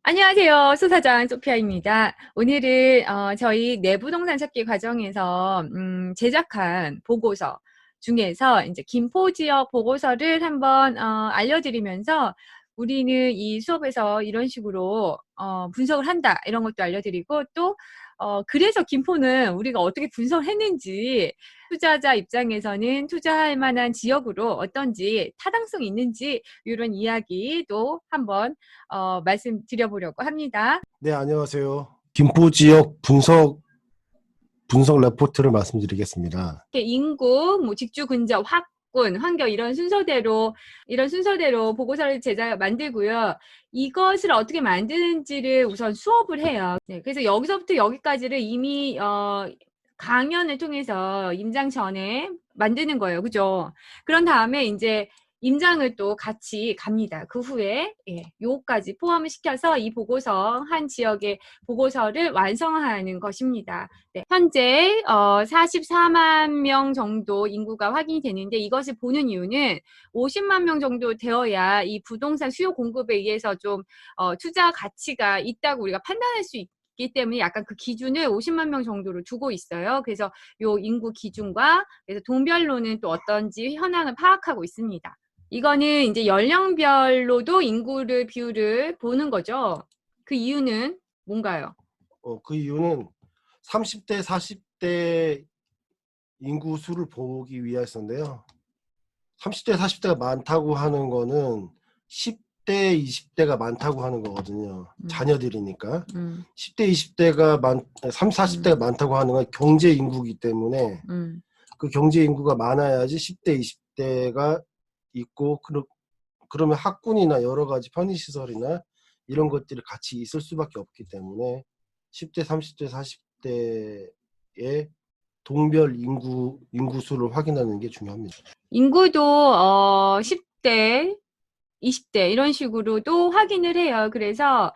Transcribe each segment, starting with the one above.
안녕하세요. 소사장 소피아입니다. 오늘은 저희 내부동산 찾기 과정에서 제작한 보고서 중에서 이제 김포 지역 보고서를 한번 알려드리면서 우리는 이 수업에서 이런 식으로 분석을 한다 이런 것도 알려드리고 또 그래서 김포는 우리가 어떻게 분석을 했는지 투자자 입장에서는 투자할 만한 지역으로 어떤지 타당성이 있는지 이런 이야기도 한번 말씀드려보려고 합니다. 네, 안녕하세요. 김포 지역 분석 레포트를 말씀드리겠습니다. 인구, 뭐 직주 근접, 학군, 환경 이런 순서대로 보고서를 만들고요. 이것을 어떻게 만드는지를 우선 수업을 해요. 네, 그래서 여기서부터 여기까지를 이미 강연을 통해서 임장 전에 만드는 거예요. 그죠? 그런 다음에 이제 임장을 또 같이 갑니다. 그 후에 요까지 포함을 시켜서 이 보고서 한 지역의 보고서를 완성하는 것입니다. 네, 현재 44만 명 정도 인구가 확인이 되는데 이것을 보는 이유는 50만 명 정도 되어야 이 부동산 수요 공급에 의해서 좀 투자 가치가 있다고 우리가 판단할 수 있기 때문에 약간 그 기준을 50만 명 정도로 두고 있어요. 그래서 요 인구 기준과 그래서 동별로는 또 어떤지 현황을 파악하고 있습니다. 이거는 이제 연령별로도 비율을 보는 거죠. 그 이유는 뭔가요? 그 이유는 30대, 40대 인구 수를 보기 위해서인데요. 30대, 40대가 많다고 하는 거는 10대, 20대가 많다고 하는 거거든요. 자녀들이니까. 10대, 20대가 40대가 많다고 하는 건 경제 인구이기 때문에 그 경제 인구가 많아야지 10대, 20대가 있고 그러면 학군이나 여러 가지 편의시설이나 이런 것들이 같이 있을 수밖에 없기 때문에 10대, 30대, 40대의 동별 인구수를 확인하는 게 중요합니다. 인구도 10대, 20대 이런 식으로도 확인을 해요. 그래서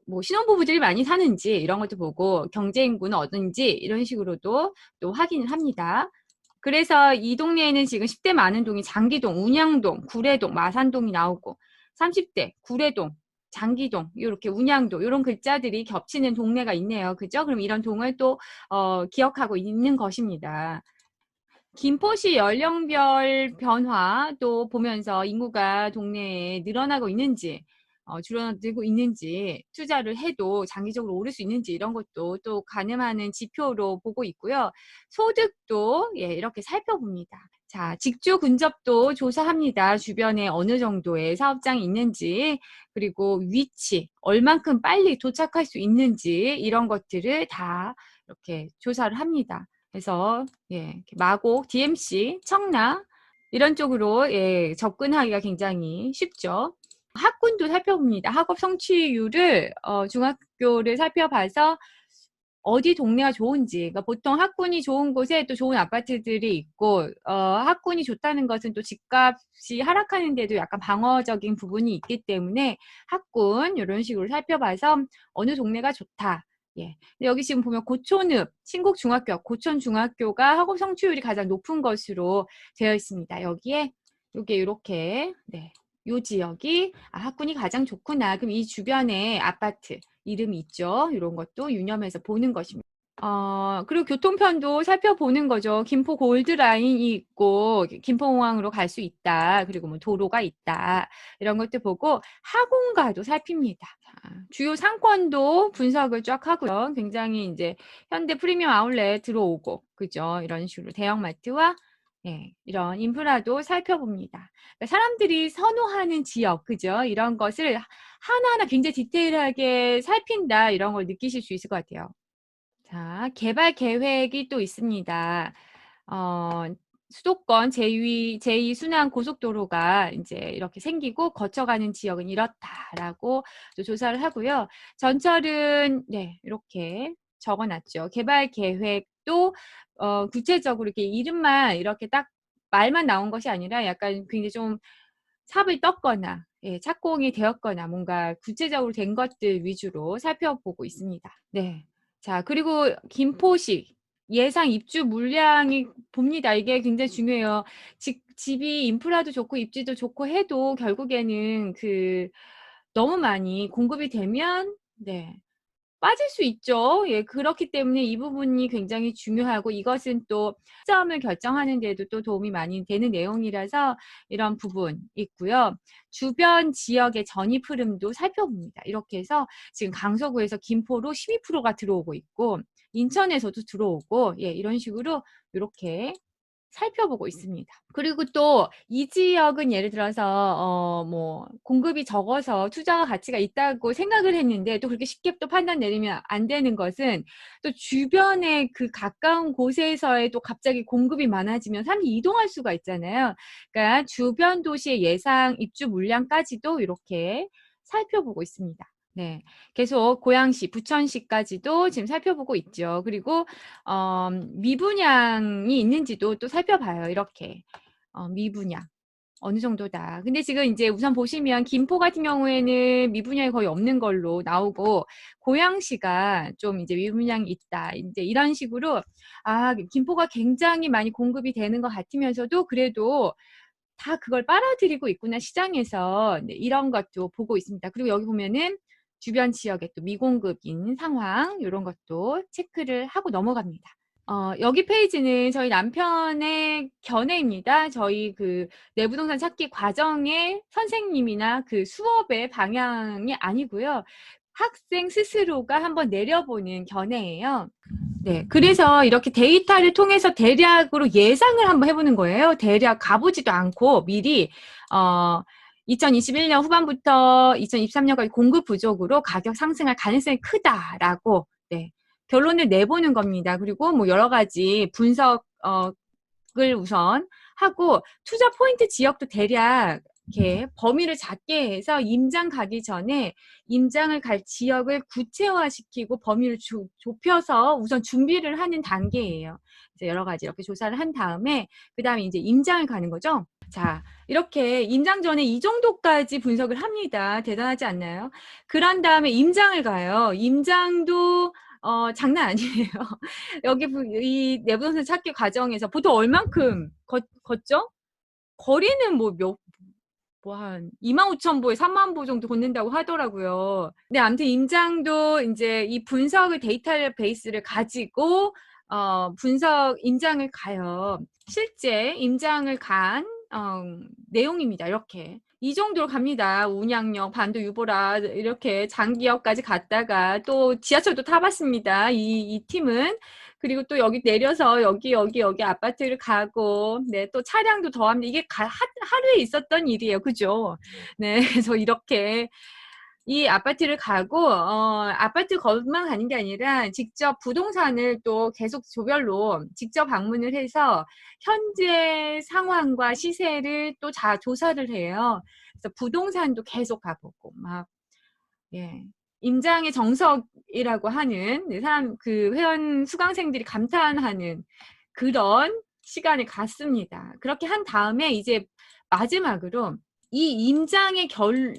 뭐 신혼부부들이 많이 사는지 이런 것도 보고 경제 인구는 어떤지 이런 식으로도 또 확인을 합니다. 그래서 이 동네에는 지금 10대 많은 동이 장기동, 운양동, 구례동, 마산동이 나오고 30대 구례동, 장기동, 이렇게 운양동 이런 글자들이 겹치는 동네가 있네요. 그죠? 그럼 이런 동을 또 기억하고 있는 것입니다. 김포시 연령별 변화도 보면서 인구가 동네에 늘어나고 있는지, 줄어들고 있는지, 투자를 해도 장기적으로 오를 수 있는지 이런 것도 또 가늠하는 지표로 보고 있고요. 소득도 이렇게 살펴봅니다. 자, 직주 근접도 조사합니다. 주변에 어느 정도의 사업장이 있는지, 그리고 위치, 얼만큼 빨리 도착할 수 있는지 이런 것들을 다 이렇게 조사를 합니다. 그래서 마곡, DMC, 청라 이런 쪽으로 접근하기가 굉장히 쉽죠. 학군도 살펴봅니다. 학업 성취율을 중학교를 살펴봐서 어디 동네가 좋은지, 그러니까 보통 학군이 좋은 곳에 또 좋은 아파트들이 있고 학군이 좋다는 것은 또 집값이 하락하는 데도 약간 방어적인 부분이 있기 때문에 학군 이런 식으로 살펴봐서 어느 동네가 좋다. 근데 여기 지금 보면 고촌읍, 신곡중학교, 고촌중학교가 학업 성취율이 가장 높은 것으로 되어 있습니다. 여기에 요게 이렇게 요 지역이 학군이 가장 좋구나. 그럼 이 주변에 아파트 이름이 있죠. 이런 것도 유념해서 보는 것입니다. 그리고 교통편도 살펴보는 거죠. 김포 골드라인이 있고 김포공항으로 갈 수 있다. 그리고 뭐 도로가 있다. 이런 것도 보고 학원가도 살핍니다. 주요 상권도 분석을 쫙 하고요. 굉장히 이제 현대 프리미엄 아울렛 들어오고 그죠? 이런 식으로 대형마트와 이런 인프라도 살펴봅니다. 그러니까 사람들이 선호하는 지역, 그죠? 이런 것을 하나하나 굉장히 디테일하게 살핀다. 이런 걸 느끼실 수 있을 것 같아요. 자, 개발 계획이 또 있습니다. 수도권 제2 순환 고속도로가 이제 이렇게 생기고 거쳐가는 지역은 이렇다라고 조사를 하고요. 전철은 이렇게 적어놨죠. 개발 계획도 구체적으로 이렇게 이름만 이렇게 딱 말만 나온 것이 아니라 약간 굉장히 좀 삽을 떴거나 착공이 되었거나 뭔가 구체적으로 된 것들 위주로 살펴보고 있습니다. 네. 자, 그리고 김포시 예상 입주 물량이 봅니다. 이게 굉장히 중요해요. 집이 인프라도 좋고 입지도 좋고 해도 결국에는 너무 많이 공급이 되면 네. 빠질 수 있죠. 예, 그렇기 때문에 이 부분이 굉장히 중요하고 이것은 또 시점을 결정하는 데도 또 도움이 많이 되는 내용이라서 이런 부분 있고요. 주변 지역의 전입 흐름도 살펴봅니다. 이렇게 해서 지금 강서구에서 김포로 12%가 들어오고 있고 인천에서도 들어오고 예, 이런 식으로 이렇게 살펴보고 있습니다. 그리고 또 이 지역은 예를 들어서 뭐 공급이 적어서 투자 가치가 있다고 생각을 했는데 또 그렇게 쉽게 또 판단 내리면 안 되는 것은 또 주변에 그 가까운 곳에서의 또 갑자기 공급이 많아지면 사람이 이동할 수가 있잖아요. 그러니까 주변 도시의 예상 입주 물량까지도 이렇게 살펴보고 있습니다. 네, 계속 고양시, 부천시까지도 지금 살펴보고 있죠. 그리고 미분양이 있는지도 또 살펴봐요. 이렇게 미분양 어느 정도다. 근데 지금 이제 우선 보시면 김포 같은 경우에는 미분양이 거의 없는 걸로 나오고 고양시가 좀 이제 미분양이 있다. 이제 이런 식으로 김포가 굉장히 많이 공급이 되는 것 같으면서도 그래도 다 그걸 빨아들이고 있구나 시장에서 네, 이런 것도 보고 있습니다. 그리고 여기 보면은 주변 지역에 또 미공급인 상황 이런 것도 체크를 하고 넘어갑니다. 여기 페이지는 저희 남편의 견해입니다. 저희 그 내부동산 찾기 과정의 선생님이나 그 수업의 방향이 아니고요. 학생 스스로가 한번 내려보는 견해예요. 네, 그래서 이렇게 데이터를 통해서 대략으로 예상을 한번 해보는 거예요. 대략 가보지도 않고 미리 2021년 후반부터 2023년까지 공급 부족으로 가격 상승할 가능성이 크다라고 네, 결론을 내보는 겁니다. 그리고 뭐 여러 가지 분석을 우선 하고 투자 포인트 지역도 대략 이렇게 범위를 작게 해서 임장 가기 전에 임장을 갈 지역을 구체화시키고 범위를 좁혀서 우선 준비를 하는 단계예요. 그래서 여러 가지 이렇게 조사를 한 다음에 그 다음에 이제 임장을 가는 거죠. 자, 이렇게 임장 전에 이 정도까지 분석을 합니다. 대단하지 않나요? 그런 다음에 임장을 가요. 임장도 장난 아니에요. 여기 이 내부동산 찾기 과정에서 보통 얼만큼 걷죠? 거리는 뭐 한 25,000보에 3만 보 정도 걷는다고 하더라고요. 근데 아무튼 임장도 이제 이 분석의 데이터베이스를 가지고 분석 임장을 가요. 실제 임장을 간 내용입니다. 이렇게. 이 정도로 갑니다. 운양역, 반도 유보라 이렇게 장기역까지 갔다가 또 지하철도 타봤습니다. 이 팀은. 그리고 또 여기 내려서 여기 아파트를 가고 네, 또 차량도 더합니다. 이게 하루에 있었던 일이에요. 그죠? 네, 그래서 이렇게 이 아파트를 가고 아파트 것만 가는 게 아니라 직접 부동산을 또 계속 조별로 직접 방문을 해서 현재 상황과 시세를 또 조사를 해요. 그래서 부동산도 계속 가보고 막 예. 임장의 정석이라고 하는 사람 그 회원 수강생들이 감탄하는 그런 시간을 갖습니다. 그렇게 한 다음에 이제 마지막으로 이 임장의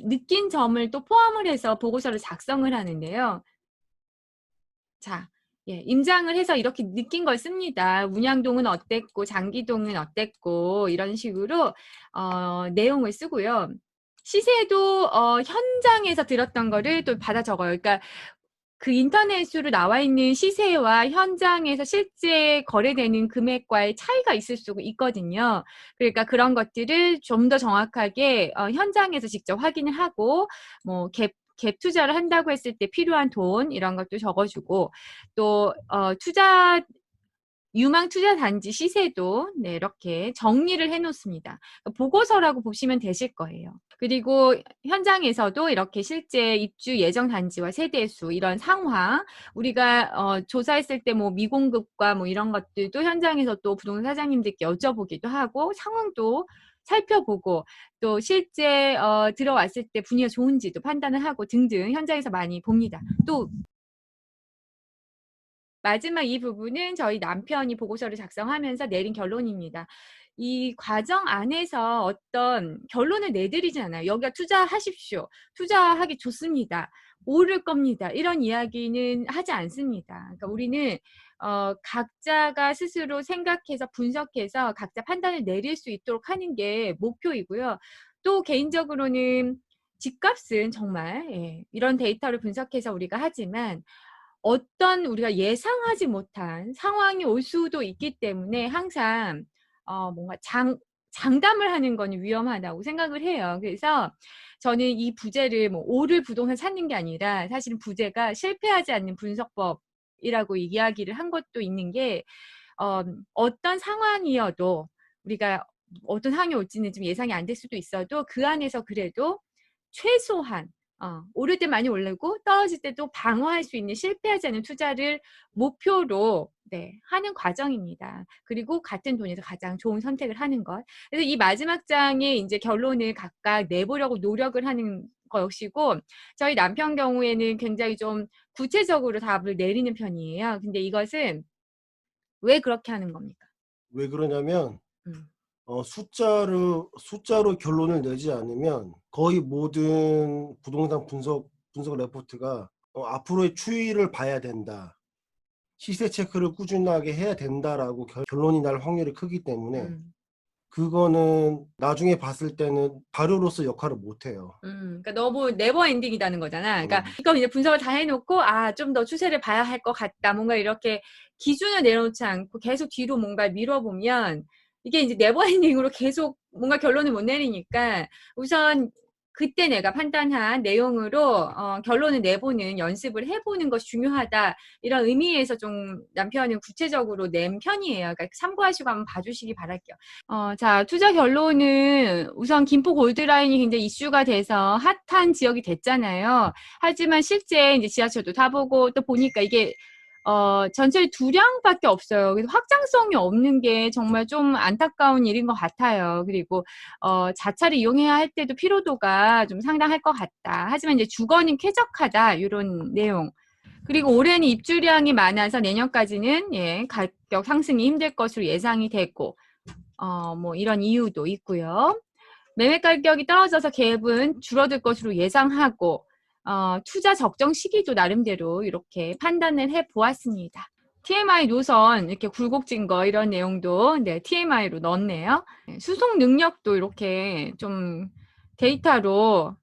느낀 점을 또 포함을 해서 보고서를 작성을 하는데요. 자, 예, 임장을 해서 이렇게 느낀 걸 씁니다. 문양동은 어땠고, 장기동은 어땠고, 이런 식으로, 내용을 쓰고요. 시세도, 현장에서 들었던 거를 또 받아 적어요. 그러니까 그 인터넷으로 나와 있는 시세와 현장에서 실제 거래되는 금액과의 차이가 있을 수 있거든요. 그러니까 그런 것들을 좀 더 정확하게 현장에서 직접 확인을 하고 뭐 갭 투자를 한다고 했을 때 필요한 돈 이런 것도 적어주고 또 투자 유망 투자 단지 시세도 네, 이렇게 정리를 해 놓습니다. 보고서라고 보시면 되실 거예요. 그리고 현장에서도 이렇게 실제 입주 예정 단지와 세대수 이런 상황 우리가 조사했을 때 뭐 미공급과 뭐 이런 것들도 현장에서 또 부동산 사장님들께 여쭤보기도 하고 상황도 살펴보고 또 실제 들어왔을 때 분위기가 좋은지도 판단을 하고 등등 현장에서 많이 봅니다. 또 마지막 이 부분은 저희 남편이 보고서를 작성하면서 내린 결론입니다. 이 과정 안에서 어떤 결론을 내드리지 않아요. 여기가 투자하십시오. 투자하기 좋습니다. 오를 겁니다. 이런 이야기는 하지 않습니다. 그러니까 우리는 각자가 스스로 생각해서 분석해서 각자 판단을 내릴 수 있도록 하는 게 목표이고요. 또 개인적으로는 집값은 정말 이런 데이터를 분석해서 우리가 하지만 어떤 우리가 예상하지 못한 상황이 올 수도 있기 때문에 항상 뭔가 장담을 하는 건 위험하다고 생각을 해요. 그래서 저는 이 부재를 뭐 오를 부동산 찾는 게 아니라 사실은 부재가 실패하지 않는 분석법이라고 이야기를 한 것도 있는 게 어떤 상황이어도 우리가 어떤 상황이 올지는 좀 예상이 안 될 수도 있어도 그 안에서 그래도 최소한 오를 때 많이 오르고 떨어질 때도 방어할 수 있는 실패하지 않는 투자를 목표로 하는 과정입니다. 그리고 같은 돈에서 가장 좋은 선택을 하는 것. 그래서 이 마지막 장에 이제 결론을 각각 내보려고 노력을 하는 것이고 저희 남편 경우에는 굉장히 좀 구체적으로 답을 내리는 편이에요. 근데 이것은 왜 그렇게 하는 겁니까? 왜 그러냐면 음. 숫자로 결론을 내지 않으면 거의 모든 부동산 분석 레포트가 앞으로의 추이를 봐야 된다. 시세 체크를 꾸준하게 해야 된다라고 결론이 날 확률이 크기 때문에 그거는 나중에 봤을 때는 자료로서 역할을 못 해요. 그러니까 너무 네버 엔딩이라는 거잖아. 그러니까 이거 이제 분석을 다 해놓고 좀 더 추세를 봐야 할 것 같다. 뭔가 이렇게 기준을 내려놓지 않고 계속 뒤로 뭔가 밀어보면 이게 이제 네버 엔딩으로 계속 뭔가 결론을 못 내리니까 우선 그때 내가 판단한 내용으로 결론을 내보는 연습을 해보는 것이 중요하다. 이런 의미에서 좀 남편은 구체적으로 낸 편이에요. 그러니까 참고하시고 한번 봐주시기 바랄게요. 자, 투자 결론은 우선 김포 골드라인이 굉장히 이슈가 돼서 핫한 지역이 됐잖아요. 하지만 실제 이제 지하철도 타보고 또 보니까 이게 전철 두 량밖에 없어요. 그래서 확장성이 없는 게 정말 좀 안타까운 일인 것 같아요. 그리고 자차를 이용해야 할 때도 피로도가 좀 상당할 것 같다. 하지만 이제 주거는 쾌적하다. 이런 내용. 그리고 올해는 입주량이 많아서 내년까지는 가격 상승이 힘들 것으로 예상이 되고 뭐 이런 이유도 있고요. 매매 가격이 떨어져서 갭은 줄어들 것으로 예상하고 투자 적정 시기도 나름대로 이렇게 판단을 해보았습니다. TMI 노선 이렇게 굴곡진 거 이런 내용도 TMI로 넣었네요. 수송 능력도 이렇게 좀 데이터로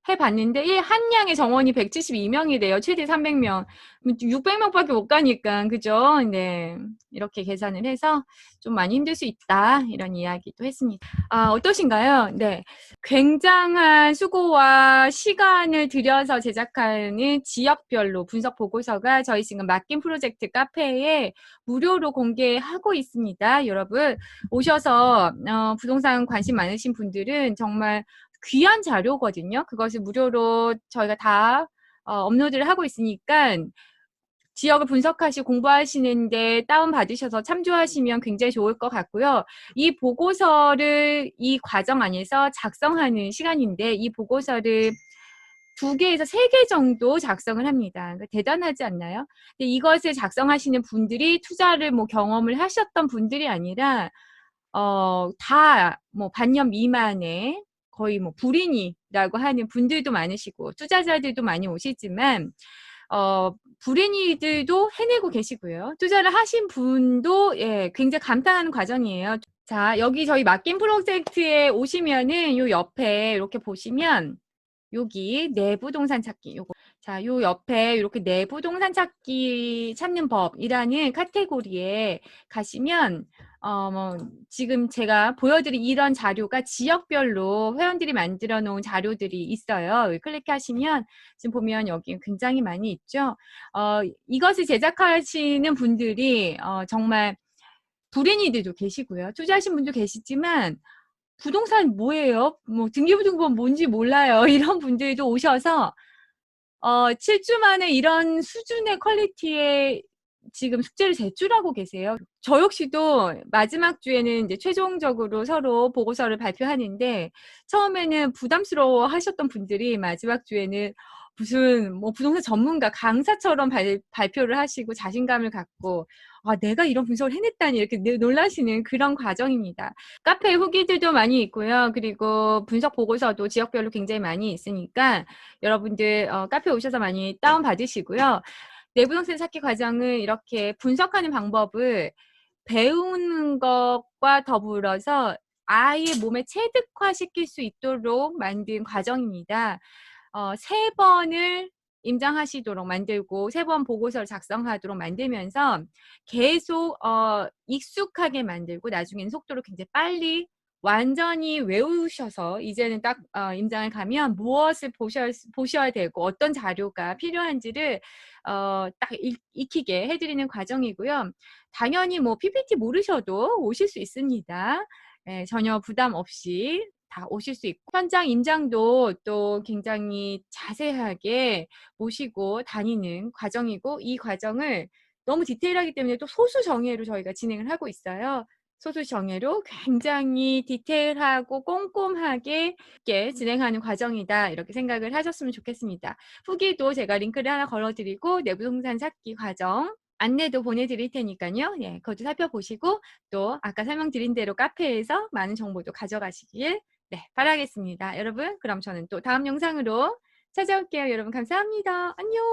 해봤는데 이 한양의 정원이 172명이래요. 최대 300명. 600명밖에 못 가니까 그죠? 네, 이렇게 계산을 해서 좀 많이 힘들 수 있다 이런 이야기도 했습니다. 어떠신가요? 네, 굉장한 수고와 시간을 들여서 제작하는 지역별로 분석 보고서가 저희 지금 맡긴 프로젝트 카페에 무료로 공개하고 있습니다. 여러분 오셔서 부동산 관심 많으신 분들은 정말 귀한 자료거든요. 그것을 무료로 저희가 다 업로드를 하고 있으니까 지역을 분석하시고 공부하시는데 다운받으셔서 참조하시면 굉장히 좋을 것 같고요. 이 보고서를 이 과정 안에서 작성하는 시간인데 이 보고서를 2개에서 3개 정도 작성을 합니다. 대단하지 않나요? 근데 이것을 작성하시는 분들이 투자를 뭐 경험을 하셨던 분들이 아니라 다 뭐 반년 미만의 거의 뭐 불인이라고 하는 분들도 많으시고 투자자들도 많이 오시지만 불인이들도 해내고 계시고요. 투자를 하신 분도 굉장히 감탄하는 과정이에요. 자, 여기 저희 맡긴 프로젝트에 오시면은 요 옆에 이렇게 보시면 여기 내부동산 찾기 요거 자, 요 옆에 이렇게 내부동산 찾기 찾는 법이라는 카테고리에 가시면 뭐 지금 제가 보여드린 이런 자료가 지역별로 회원들이 만들어 놓은 자료들이 있어요. 클릭하시면 지금 보면 여기 굉장히 많이 있죠. 이것을 제작하시는 분들이 정말 불인이들도 계시고요. 투자하신 분도 계시지만 부동산 뭐예요? 뭐 등기부등본 뭔지 몰라요. 이런 분들도 오셔서 7주 만에 이런 수준의 퀄리티의 지금 숙제를 제출하고 계세요. 저 역시도 마지막 주에는 이제 최종적으로 서로 보고서를 발표하는데 처음에는 부담스러워 하셨던 분들이 마지막 주에는 무슨 뭐 부동산 전문가 강사처럼 발표를 하시고 자신감을 갖고 내가 이런 분석을 해냈다니 이렇게 놀라시는 그런 과정입니다. 카페 후기들도 많이 있고요. 그리고 분석 보고서도 지역별로 굉장히 많이 있으니까 여러분들 카페 오셔서 많이 다운받으시고요. 내부동산 찾기 과정을 이렇게 분석하는 방법을 배우는 것과 더불어서 아예 몸에 체득화시킬 수 있도록 만든 과정입니다. 3번을 임장하시도록 만들고 3번 보고서를 작성하도록 만들면서 계속 익숙하게 만들고 나중에는 속도를 굉장히 빨리 완전히 외우셔서 이제는 딱 임장을 가면 무엇을 보셔야 되고 어떤 자료가 필요한지를 딱 익히게 해드리는 과정이고요. 당연히 뭐 PPT 모르셔도 오실 수 있습니다. 예, 전혀 부담 없이 다 오실 수 있고 현장 임장도 또 굉장히 자세하게 모시고 다니는 과정이고 이 과정을 너무 디테일하기 때문에 또 소수 정예로 저희가 진행을 하고 있어요. 소수 정예로 굉장히 디테일하고 꼼꼼하게 진행하는 과정이다 이렇게 생각을 하셨으면 좋겠습니다. 후기도 제가 링크를 하나 걸어드리고 내부 동산 찾기 과정 안내도 보내드릴 테니까요. 예, 그것도 살펴보시고 또 아까 설명드린 대로 카페에서 많은 정보도 가져가시길 네, 바라겠습니다. 여러분 그럼 저는 또 다음 영상으로 찾아올게요. 여러분 감사합니다. 안녕.